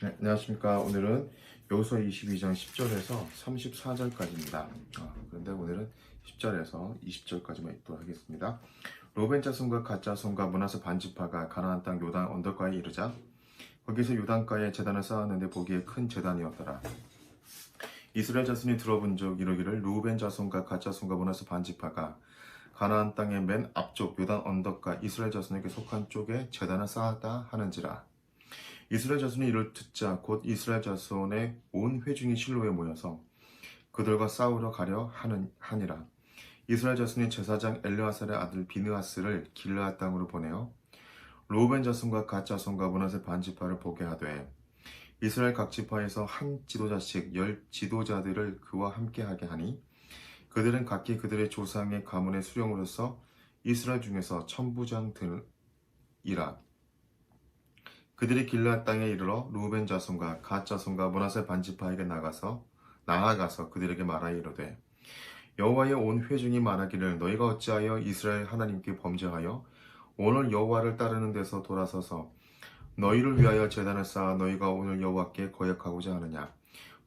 네, 안녕하십니까. 오늘은 여호수아 22장 10절에서 34절까지입니다. 그런데 오늘은 10절에서 20절까지만 읽도록 하겠습니다. 로벤 자손과 갓 자손과 므낫세 반지파가 가나안 땅 요단 언덕가에 이르자 거기서 요단가에 제단을 쌓았는데 보기에 큰 제단이었더라. 이스라엘 자손이 들어본즉 이르기를 루벤 자손과 갓 자손과 므낫세 반지파가 가나안 땅의 맨 앞쪽 요단 언덕가 이스라엘 자손에게 속한 쪽에 제단을 쌓았다 하는지라. 이스라엘 자손이 이를 듣자 곧 이스라엘 자손의 온 회중이 실로에 모여서 그들과 싸우러 가려 하니라. 이스라엘 자손이 제사장 엘르아살의 아들 비느하스를 길르앗 땅으로 보내어 로벤 자손과 갓 자손과 므낫세 반지파를 보게 하되 이스라엘 각 지파에서 한 지도자씩 10지도자들을 그와 함께하게 하니 그들은 각기 그들의 조상의 가문의 수령으로서 이스라엘 중에서 천부장들이라. 그들이 길르앗 땅에 이르러 루벤 자손과 갓 자손과 므낫세 반지파에게 나아가서 그들에게 말하여 이르되 여호와의 온 회중이 말하기를 너희가 어찌하여 이스라엘 하나님께 범죄하여 오늘 여호와를 따르는 데서 돌아서서 너희를 위하여 제단을 쌓아 너희가 오늘 여호와께 거역하고자 하느냐.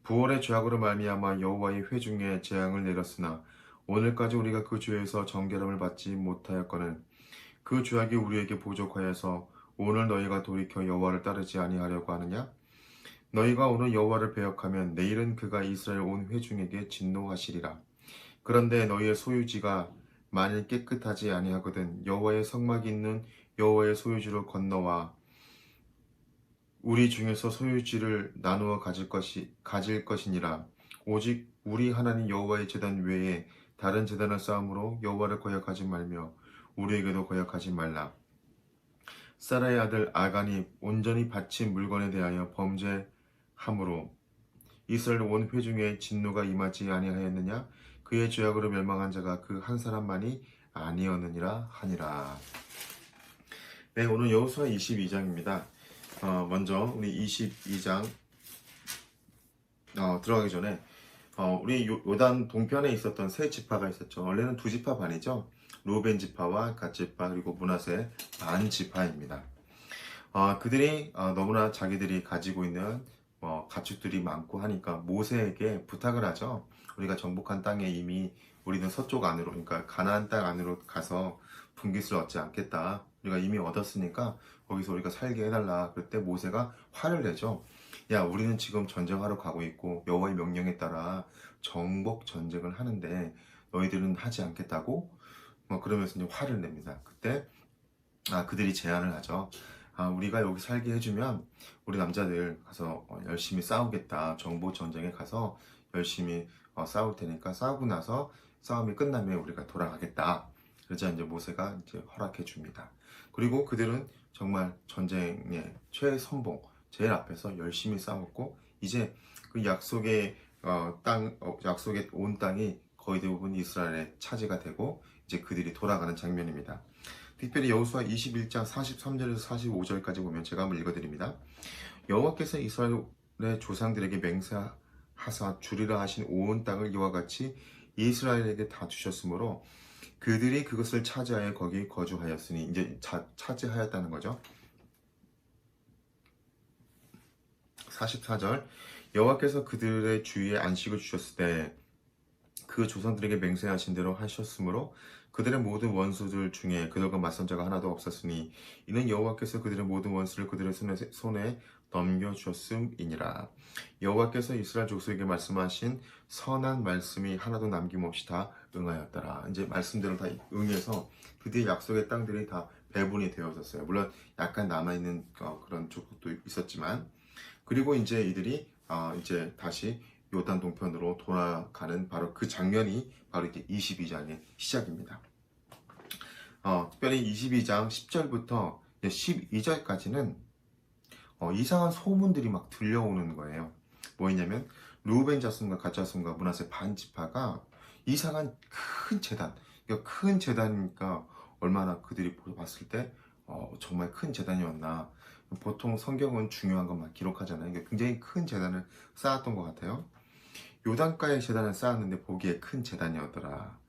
부월의 죄악으로 말미암아 여호와의 회중에 재앙을 내렸으나 오늘까지 우리가 그 죄에서 정결함을 받지 못하였거늘 그 죄악이 우리에게 부족하여서 오늘 너희가 돌이켜 여호와를 따르지 아니하려고 하느냐? 너희가 오늘 여호와를 배역하면 내일은 그가 이스라엘 온 회중에게 진노하시리라. 그런데 너희의 소유지가 만일 깨끗하지 아니하거든 여호와의 성막이 있는 여호와의 소유지로 건너와 우리 중에서 소유지를 나누어 가질 것이니라. 오직 우리 하나님 여호와의 제단 외에 다른 제단을 쌓음으로 여호와를 거역하지 말며 우리에게도 거역하지 말라. 사라의 아들 아간이 온전히 바친 물건에 대하여 범죄함으로 이스라엘 온 회중의 진노가 임하지 아니하였느냐? 그의 죄악으로 멸망한 자가 그 한 사람만이 아니었느니라 하니라. 네, 오늘 여호수아 22장입니다. 먼저 우리 22장 들어가기 전에 우리 요단 동편에 있었던 세 지파가 있었죠. 원래는 두 지파 반이죠. 루벤 지파와 갓 지파 그리고 므낫세 반 지파입니다. 그들이 너무나 자기들이 가지고 있는 가축들이 많고 하니까 모세에게 부탁을 하죠. 우리가 정복한 땅에 이미 우리는 서쪽 안으로 그러니까 가나안 땅 안으로 가서 분깃을 얻지 않겠다. 우리가 이미 얻었으니까 거기서 우리가 살게 해달라. 그때 모세가 화를 내죠. 야, 우리는 지금 전쟁하러 가고 있고 여호와의 명령에 따라 정복 전쟁을 하는데 너희들은 하지 않겠다고? 그러면서 이제 화를 냅니다. 그때 그들이 제안을 하죠. 우리가 여기 살게 해주면 우리 남자들 가서 열심히 싸우겠다. 정보 전쟁에 가서 열심히 싸울 테니까 싸우고 나서 싸움이 끝나면 우리가 돌아가겠다. 그러자 이제 모세가 이제 허락해 줍니다. 그리고 그들은 정말 전쟁의 최선봉 제일 앞에서 열심히 싸웠고 이제 그 약속의 약속의 온 땅이 거의 대부분 이스라엘의 차지가 되고 이제 그들이 돌아가는 장면입니다. 특별히 여호수아 21장 43절에서 45절까지 보면 제가 한번 읽어드립니다. 여호와께서 이스라엘의 조상들에게 맹세하사 주리라 하신 온 땅을 이와 같이 이스라엘에게 다 주셨으므로 그들이 그것을 차지하여 거기 거주하였으니 이제 차지하였다는 거죠. 44절 여호와께서 그들의 주위에 안식을 주셨을 때 그 조상들에게 맹세하신 대로 하셨으므로 그들의 모든 원수들 중에 그들과 맞선 자가 하나도 없었으니 이는 여호와께서 그들의 모든 원수를 그들의 손에 넘겨주셨음이니라. 여호와께서 이스라엘 족속에게 말씀하신 선한 말씀이 하나도 남김없이 다 응하였더라. 이제 말씀대로 다 응해서 드디어 약속의 땅들이 다 배분이 되어졌어요. 물론 약간 남아있는 그런 족속도 있었지만 그리고 이제 이들이 이제 다시 요단 동편으로 돌아가는 바로 그 장면이 바로 이렇게 22장의 시작입니다. 특별히 22장 10절부터 12절까지는 이상한 소문들이 막 들려오는 거예요. 뭐였냐면 루벤 자손과 갓 자손과 므낫세 반 지파가 이상한 큰 제단, 그러니까 큰 제단이니까 얼마나 그들이 봤을 때 정말 큰 제단이었나. 보통 성경은 중요한 것만 기록하잖아요. 그러니까 굉장히 큰 제단을 쌓았던 것 같아요. 요단가에 제단을 쌓았는데 보기에 큰 제단이었더라.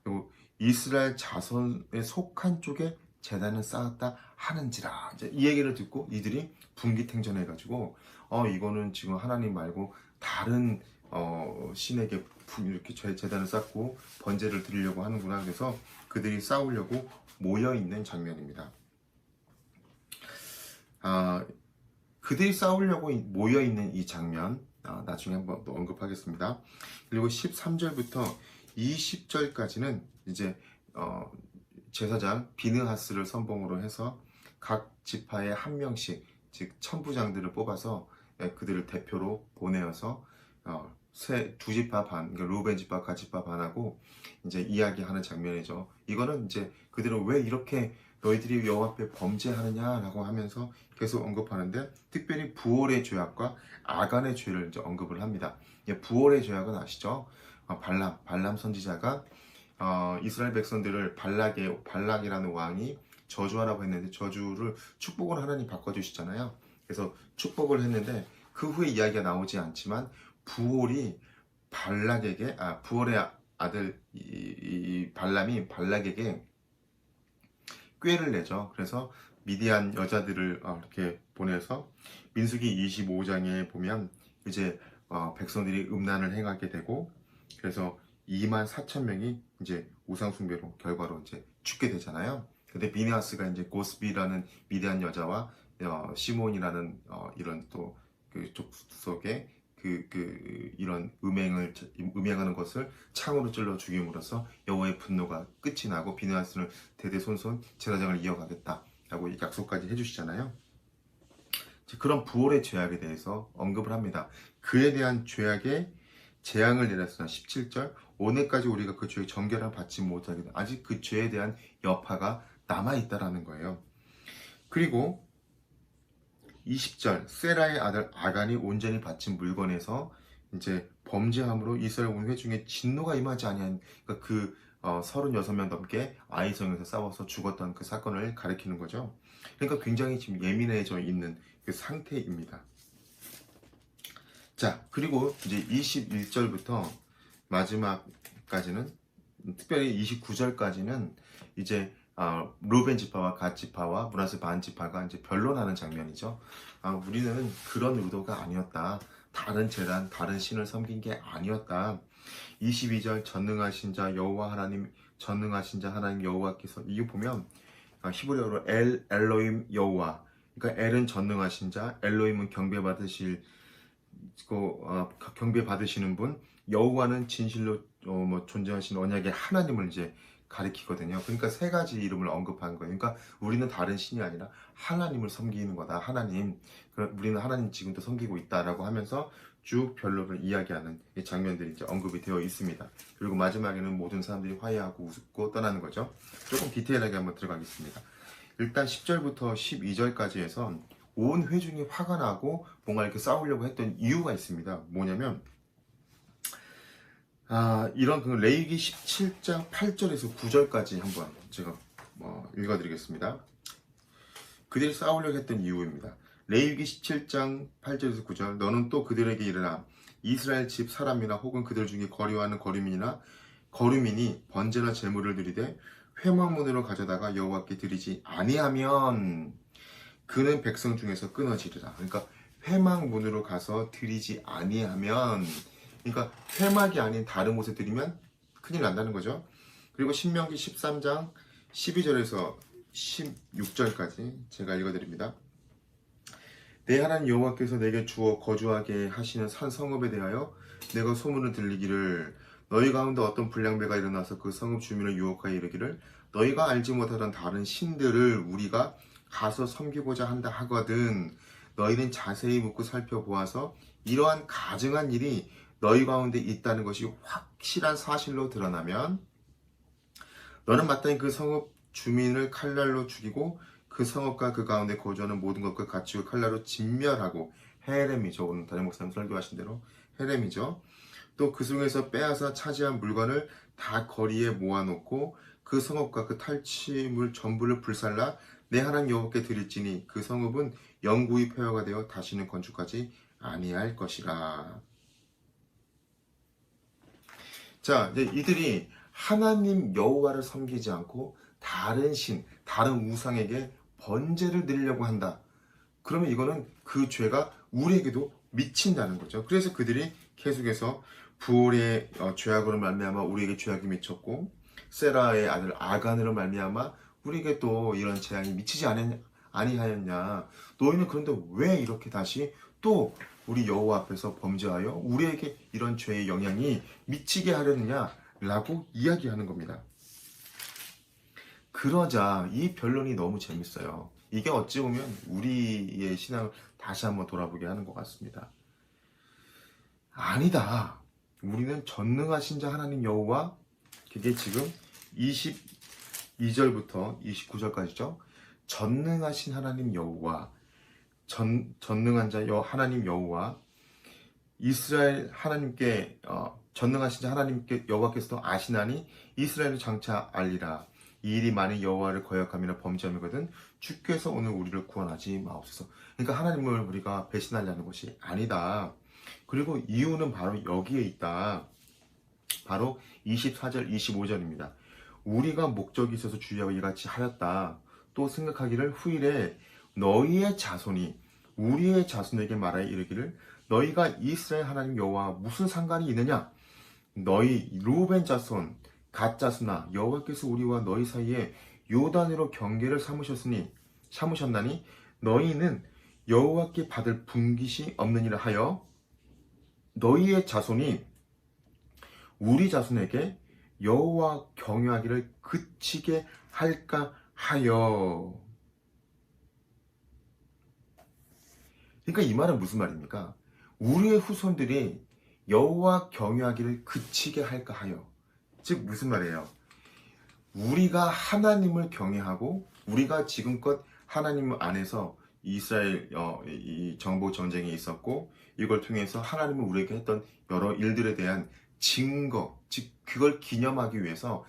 그리고 이스라엘 자손에 속한 쪽에 제단을 쌓았다 하는지라. 이제 이 얘기를 듣고 이들이 분기탱전해가지고 이거는 지금 하나님 말고 다른 신에게 이렇게 제단을 쌓고 번제를 드리려고 하는구나. 그래서 그들이 싸우려고 모여 있는 장면입니다. 그들이 싸우려고 모여 있는 이 장면 나중에 한번 또 언급하겠습니다. 그리고 13절부터 20절까지는 이제 제사장 비느하스를 선봉으로 해서 각 지파에 한 명씩, 즉 천부장들을 뽑아서 그들을 대표로 보내어서 두 지파 반, 그러니까 루벤 지파, 갓 지파 반하고 이제 이야기하는 장면이죠. 이거는 이제 그들은 왜 이렇게 너희들이 여호와 앞에 범죄하느냐라고 하면서 계속 언급하는데, 특별히 부올의 죄악과 아간의 죄를 이제 언급을 합니다. 부올의 죄악은 아시죠? 발람 선지자가 이스라엘 백성들을 발락이라는 왕이 저주하라고 했는데 저주를 축복을 하나님 바꿔주시잖아요. 그래서 축복을 했는데 그 후에 이야기가 나오지 않지만 부올의 아들 이 발람이 발락에게 꾀를 내죠. 그래서 미디안 여자들을 이렇게 보내서 민수기 25장에 보면 이제 백성들이 음란을 행하게 되고, 그래서 24,000명이 이제 우상숭배로 결과로 이제 죽게 되잖아요. 근데 비느하스가 이제 고스비라는 미디안 여자와 시몬이라는 이런 또 그 족속의 이런 음행하는 것을 창으로 찔러 죽임으로써 여호와의 분노가 끝이 나고 비느하스는 대대손손 제사장을 이어가겠다라고 약속까지 해주시잖아요. 그런 부올의 죄악에 대해서 언급을 합니다. 그에 대한 죄악에 재앙을 내렸으나 17절 오늘까지 우리가 그 죄의 정결함을 받지 못하게 돼. 아직 그 죄에 대한 여파가 남아있다라는 거예요. 그리고 20절 세라의 아들 아간이 온전히 바친 물건에서 이제 범죄함으로 이스라엘 온 회중에 진노가 임하지 아니한, 그러니까 그 36명 넘게 아이성에서 싸워서 죽었던 그 사건을 가리키는 거죠. 그러니까 굉장히 지금 예민해져 있는 그 상태입니다. 자, 그리고 이제 21절부터 마지막까지는, 특별히 29절까지는 이제 루벤 지파와 갓 지파와 므낫세 반 지파가 이제 변론하는 장면이죠. 우리는 그런 의도가 아니었다. 다른 제단, 다른 신을 섬긴 게 아니었다. 22절 전능하신 자 여호와 하나님, 전능하신 자 하나님 여호와께서, 이거 보면 히브리어로 엘로임 여호와, 그러니까 엘은 전능하신 자, 엘로임은 경배 받으시는 분, 여호와는 진실로 존재하신 언약의 하나님을 이제 가리키거든요. 그러니까 세 가지 이름을 언급한 거예요. 그러니까 우리는 다른 신이 아니라 하나님을 섬기는 거다. 우리는 하나님 지금도 섬기고 있다라고 하면서 쭉 변론을 이야기하는 이 장면들이 이제 언급이 되어 있습니다. 그리고 마지막에는 모든 사람들이 화해하고 웃고 떠나는 거죠. 조금 디테일하게 한번 들어가겠습니다. 일단 10절부터 12절까지 해서 온 회중이 화가 나고 뭔가 이렇게 싸우려고 했던 이유가 있습니다. 뭐냐면 이런 그 레위기 17장 8절에서 9절까지 한번 제가 읽어드리겠습니다. 그들이 싸우려고 했던 이유입니다. 레위기 17장 8절에서 9절 너는 또 그들에게 이르라. 이스라엘 집 사람이나 혹은 그들 중에 거류하는 거류민이 번제나 제물을 드리되 회막문으로 가져다가 여호와께 드리지 아니하면 그는 백성 중에서 끊어지리라. 그러니까 회막문으로 가서 드리지 아니하면, 그러니까 회막이 아닌 다른 곳에 드리면 큰일 난다는 거죠. 그리고 신명기 13장 12절에서 16절까지 제가 읽어드립니다. 내 하나님 여호와께서 내게 주어 거주하게 하시는 산 성읍에 대하여 내가 소문을 들리기를, 너희 가운데 어떤 불량배가 일어나서 그 성읍 주민을 유혹하여 이르기를 너희가 알지 못하던 다른 신들을 우리가 가서 섬기고자 한다 하거든. 너희는 자세히 묻고 살펴보아서 이러한 가증한 일이 너희 가운데 있다는 것이 확실한 사실로 드러나면 너는 마땅히 그 성읍 주민을 칼날로 죽이고 그 성읍과 그 가운데 거주하는 모든 것과 가축을 칼날로 진멸하고, 헤렘이죠. 오늘 담임 목사님 설교하신 대로 헤렘이죠. 또 그 중에서 빼앗아 차지한 물건을 다 거리에 모아놓고 그 성읍과 그 탈취물 전부를 불살라 내 하나님 여호와께 드릴지니 그 성읍은 영구히 폐허가 되어 다시는 건축하지 아니할 것이라. 자, 이제 이들이 하나님 여호와를 섬기지 않고 다른 신, 다른 우상에게 번제를 드리려고 한다. 그러면 이거는 그 죄가 우리에게도 미친다는 거죠. 그래서 그들이 계속해서 부올의 죄악으로 말미암아 우리에게 죄악이 미쳤고, 세라의 아들 아간으로 말미암아 우리에게 또 이런 재앙이 미치지 아니하였냐. 너희는 그런데 왜 이렇게 다시 또 우리 여호와 앞에서 범죄하여 우리에게 이런 죄의 영향이 미치게 하려느냐라고 이야기하는 겁니다. 그러자 이 변론이 너무 재밌어요. 이게 어찌 보면 우리의 신앙을 다시 한번 돌아보게 하는 것 같습니다. 아니다. 우리는 전능하신 자 하나님 여호와, 그게 지금 22절부터 29절까지죠. 전능하신 하나님 여호와, 전능한 자 하나님 여호와, 이스라엘 하나님께 전능하신 자 하나님께 여호와께서도 아시나니 이스라엘을 장차 알리라. 이 일이 많은 여호와를 거역하며 범죄함이거든 주께서 오늘 우리를 구원하지 마옵소서. 그러니까 하나님을 우리가 배신하려는 것이 아니다. 그리고 이유는 바로 여기에 있다. 바로 24절 25절입니다. 우리가 목적이 있어서 주의하고 이같이 하였다. 또 생각하기를 후일에 너희의 자손이 우리의 자손에게 말하여 이르기를 너희가 이스라엘 하나님 여호와와 무슨 상관이 있느냐? 너희 루벤 자손 갓 자손아 여호와께서 우리와 너희 사이에 요단으로 경계를 삼으셨나니 너희는 여호와께 받을 분깃이 없느니라 하여 너희의 자손이 우리 자손에게 여호와 경외하기를 그치게 할까 하여. 그러니까 이 말은 무슨 말입니까? 우리의 후손들이 여호와 경외하기를 그치게 할까 하여. 즉 무슨 말이에요? 우리가 하나님을 경외하고 우리가 지금껏 하나님 안에서 이스라엘 이 정복 전쟁이 있었고 이걸 통해서 하나님은 우리에게 했던 여러 일들에 대한 증거, 즉 그걸 기념하기 위해서,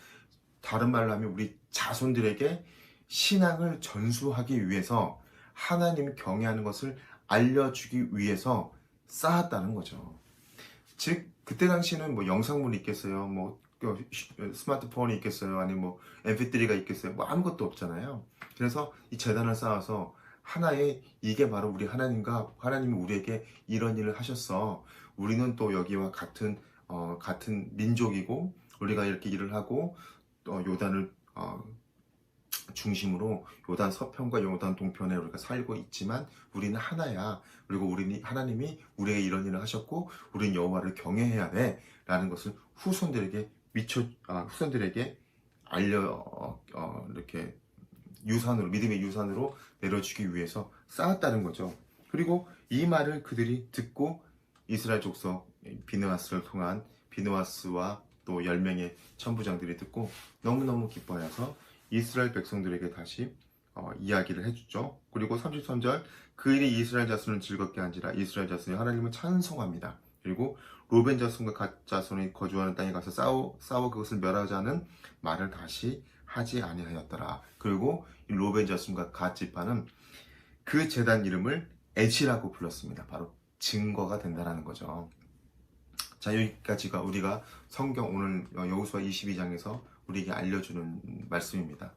다른 말로 하면 우리 자손들에게 신앙을 전수하기 위해서 하나님을 경외하는 것을 알려주기 위해서 쌓았다는 거죠. 즉 그때 당시에는 뭐 영상물이 있겠어요, 뭐 스마트폰이 있겠어요, 아니면 뭐 MP3가 있겠어요, 뭐 아무것도 없잖아요. 그래서 이 재단을 쌓아서 하나의, 이게 바로 우리 하나님과 하나님이 우리에게 이런 일을 하셨어. 우리는 또 여기와 같은 민족이고 우리가 이렇게 일을 하고 요단을 중심으로 요단 서편과 요단 동편에 우리가 살고 있지만 우리는 하나야. 그리고 하나님이 우리에게 이런 일을 하셨고 우리는 여호와를 경외해야 돼 라는 것을 후손들에게 이렇게 믿음의 유산으로 내려주기 위해서 쌓았다는 거죠. 그리고 이 말을 그들이 듣고 이스라엘 족속 비느하스를 통한 비느하스와 또 10명의 천부장들이 듣고 너무너무 기뻐해서 이스라엘 백성들에게 다시 이야기를 해주죠. 그리고 33절 그 일이 이스라엘 자손을 즐겁게 한지라 이스라엘 자손이 하나님을 찬송합니다. 그리고 로벤 자손과 갓 자손이 거주하는 땅에 가서 싸워 그것을 멸하자는 말을 다시 하지 아니하였더라. 그리고 이 로벤 자손과 갓 지파는 그 제단 이름을 에지라고 불렀습니다. 바로 증거가 된다는 거죠. 자, 여기까지가 우리가 성경 오늘 여호수아 22장에서 우리에게 알려주는 말씀입니다.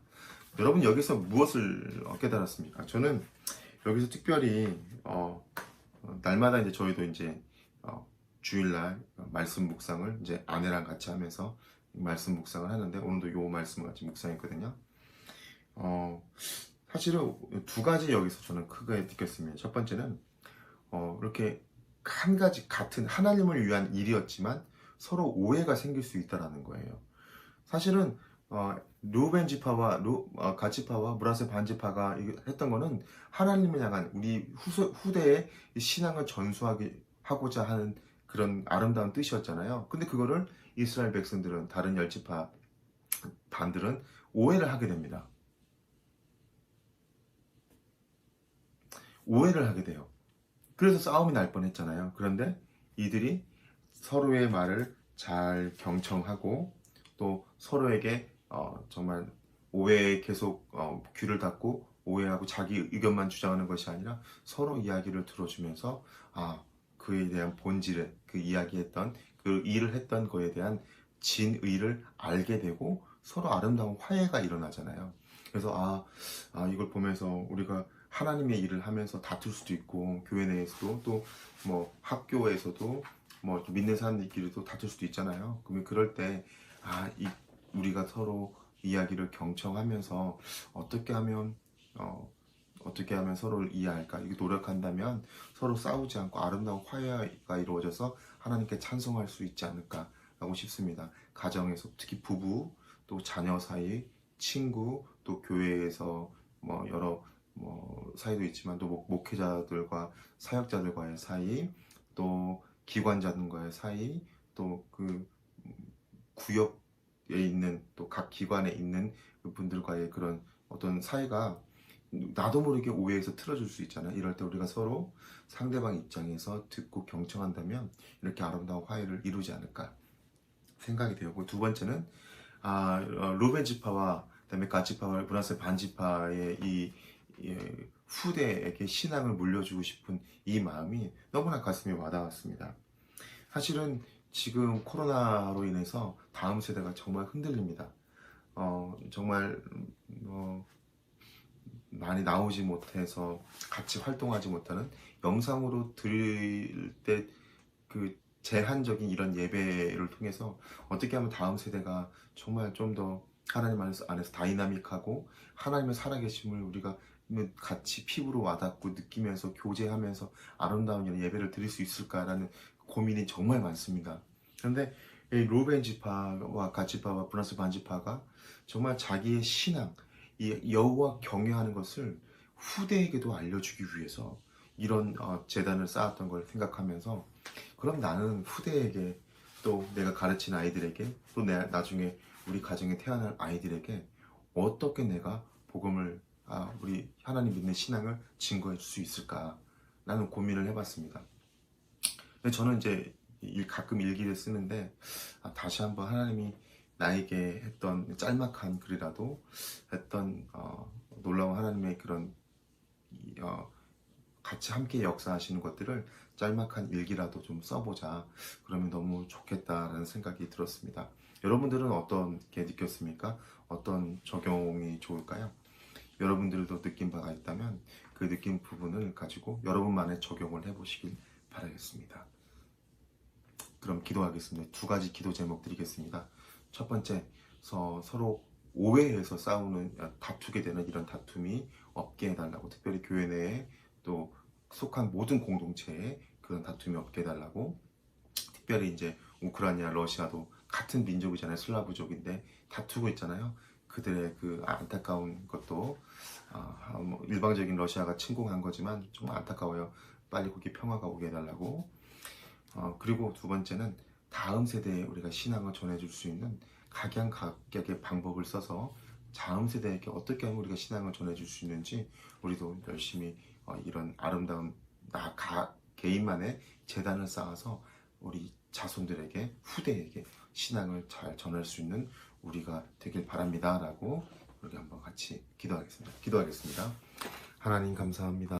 여러분 여기서 무엇을 깨달았습니까? 저는 여기서 특별히 날마다 이제 저희도 이제 주일날 말씀 묵상을 이제 아내랑 같이 하면서 말씀 묵상을 하는데 오늘도 요 말씀을 같이 묵상했거든요. 사실은 두 가지 여기서 저는 크게 느꼈습니다. 첫 번째는 이렇게 한 가지 같은 하나님을 위한 일이었지만 서로 오해가 생길 수 있다는 거예요. 사실은 루벤 지파와 갓 지파와 므낫세 반 지파가 했던 거는 하나님을 향한 우리 후대의 신앙을 전수하고자 하는 그런 아름다운 뜻이었잖아요. 근데 그거를 이스라엘 백성들은, 다른 10지파 반들은 오해를 하게 됩니다. 오해를 하게 돼요. 그래서 싸움이 날 뻔했잖아요. 그런데 이들이 서로의 말을 잘 경청하고 또 서로에게 정말 오해에 계속 귀를 닫고 오해하고 자기 의견만 주장하는 것이 아니라 서로 이야기를 들어주면서 그에 대한 본질을, 그 이야기했던 그 일을 했던 거에 대한 진의를 알게 되고 서로 아름다운 화해가 일어나잖아요. 그래서 이걸 보면서 우리가 하나님의 일을 하면서 다툴 수도 있고, 교회 내에서도 또 뭐 학교에서도 뭐 믿는 사람들끼리도 다툴 수도 있잖아요. 그러면 그럴 때 우리가 서로 이야기를 경청하면서 어떻게 하면 어떻게 하면 서로를 이해할까? 이게 노력한다면 서로 싸우지 않고 아름다운 화해가 이루어져서 하나님께 찬송할 수 있지 않을까라고 싶습니다. 가정에서 특히 부부, 또 자녀 사이, 친구, 또 교회에서 뭐 여러 뭐 사이도 있지만 또 목회자들과 사역자들과의 사이, 또 기관자들과의 사이, 또 그 구역에 있는 또 각 기관에 있는 분들과의 그런 어떤 사이가 나도 모르게 오해해서 틀어질 수 있잖아요. 이럴 때 우리가 서로 상대방 입장에서 듣고 경청한다면 이렇게 아름다운 화해를 이루지 않을까 생각이 되었고, 두 번째는 루벤 지파와 그다음에 갓 지파와 므낫세 반 지파의 이 후대에게 신앙을 물려주고 싶은 이 마음이 너무나 가슴에 와닿았습니다. 사실은 지금 코로나로 인해서 다음 세대가 정말 흔들립니다. 정말 많이 나오지 못해서 같이 활동하지 못하는, 영상으로 들을 때 그 제한적인 이런 예배를 통해서 어떻게 하면 다음 세대가 정말 좀 더 하나님 안에서 다이나믹하고 하나님의 살아계심을 우리가 같이 피부로 와닿고 느끼면서 교제하면서 아름다운 이런 예배를 드릴 수 있을까라는 고민이 정말 많습니다. 그런데 이 루벤 지파와 갓 지파와 므낫세 반 지파가 정말 자기의 신앙, 이 여호와 경외하는 것을 후대에게도 알려주기 위해서 이런 재단을 쌓았던 걸 생각하면서, 그럼 나는 후대에게, 또 내가 가르친 아이들에게, 또 나중에 우리 가정에 태어날 아이들에게 어떻게 내가 복음을 우리 하나님 믿는 신앙을 증거해 줄 수 있을까 라는 고민을 해봤습니다. 근데 저는 이제 가끔 일기를 쓰는데 다시 한번 하나님이 나에게 했던 짤막한 글이라도 했던 놀라운 하나님의 그런 같이 함께 역사하시는 것들을 짤막한 일기라도 좀 써보자, 그러면 너무 좋겠다라는 생각이 들었습니다. 여러분들은 어떻게 느꼈습니까? 어떤 적용이 좋을까요? 여러분들도 느낀 바가 있다면 그 느낀 부분을 가지고 여러분만의 적용을 해보시길 바라겠습니다. 그럼 기도하겠습니다. 두 가지 기도 제목 드리겠습니다. 첫 번째, 서로 오해해서 싸우는, 다투게 되는 이런 다툼이 없게 해달라고, 특별히 교회 내에 또 속한 모든 공동체에 그런 다툼이 없게 해달라고, 특별히 이제 우크라이나, 러시아도 같은 민족이잖아요. 슬라브족인데 다투고 있잖아요. 그들의 그 안타까운 것도 일방적인 러시아가 침공한 거지만 정말 안타까워요. 빨리 거기 평화가 오게 해달라고. 그리고 두 번째는 다음 세대에 우리가 신앙을 전해줄 수 있는 각양각색의 방법을 써서 다음 세대에게 어떻게 하면 우리가 신앙을 전해줄 수 있는지 우리도 열심히 이런 아름다운 개인만의 재단을 쌓아서 우리 자손들에게, 후대에게 신앙을 잘 전할 수 있는 우리가 되길 바랍니다 라고 우리 한번 같이 기도하겠습니다. 하나님 감사합니다.